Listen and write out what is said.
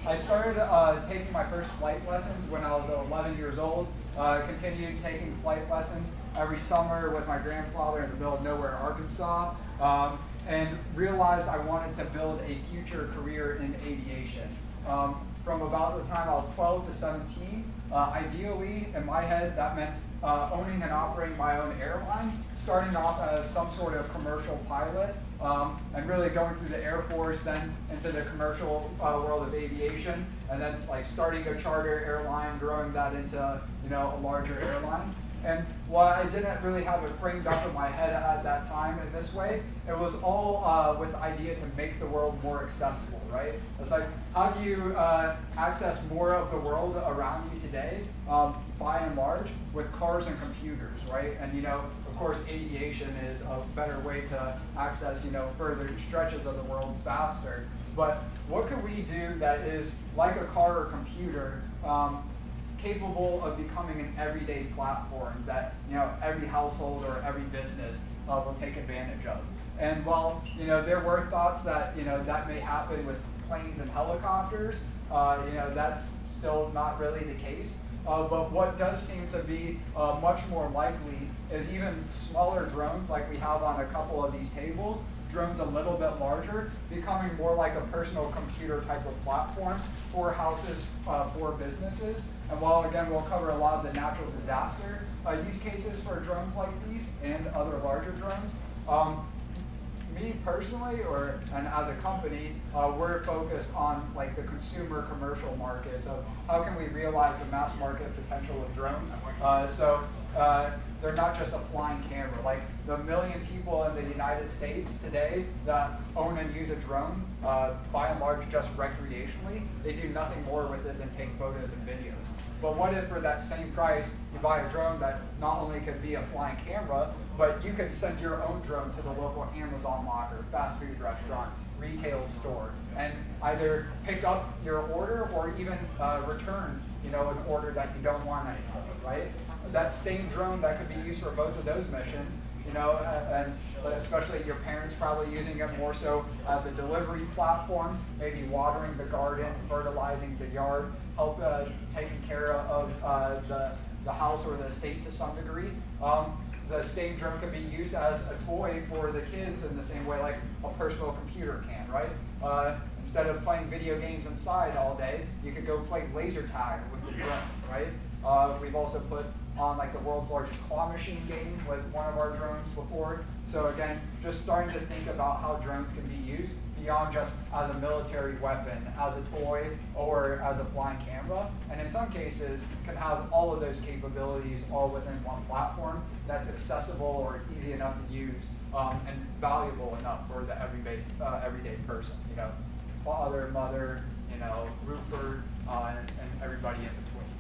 I started taking my first flight lessons when I was 11 years old. Continued taking flight lessons every summer with my grandfather in the middle of nowhere, Arkansas, and realized I wanted to build a future career in aviation. From about the time I was 12 to 17, ideally, in my head, that meant owning and operating my own airline, starting off as some sort of commercial pilot, and really going through the Air Force, then into the commercial world of aviation, and then like starting a charter airline, growing that into a larger airline. And while I didn't really have it framed up in my head at that time in this way, it was all with the idea to make the world more accessible, right? It's like, how do you access more of the world around you today, by and large, with cars and computers, right? And of course, aviation is a better way to access, further stretches of the world faster. But what could we do that is like a car or computer, capable of becoming an everyday platform that every household or every business will take advantage of? And while there were thoughts that that may happen with planes and helicopters, that's still not really the case. But what does seem to be much more likely is even smaller drones, like we have on a couple of these tables, drones a little bit larger, becoming more like a personal computer type of platform for houses, for businesses. And while again we'll cover a lot of the natural disaster use cases for drones like these and other larger drones, me personally, and as a company, we're focused on like the consumer commercial markets of how can we realize the mass market potential of drones. They're not just a flying camera. Like the 1 million people in the United States today that own and use a drone, by and large just recreationally, they do nothing more with it than take photos and videos. But what if for that same price, you buy a drone that not only could be a flying camera, but you could send your own drone to the local Amazon locker, fast food restaurant, retail store, and either pick up your order or even return an order that you don't want anymore, right? That same drone that could be used for both of those missions, and especially your parents probably using it more so as a delivery platform, maybe watering the garden, fertilizing the yard, help taking care of the house or the estate to some degree. The same drone could be used as a toy for the kids in the same way like a personal computer can, right? Instead of playing video games inside all day, you could go play laser tag with the drone, right? We've also put on like the world's largest claw machine game with one of our drones before. So again, just starting to think about how drones can be used beyond just as a military weapon, as a toy, or as a flying camera. And in some cases, can have all of those capabilities all within one platform that's accessible or easy enough to use, and valuable enough for the everyday person, father, mother, roofer, and everybody in between.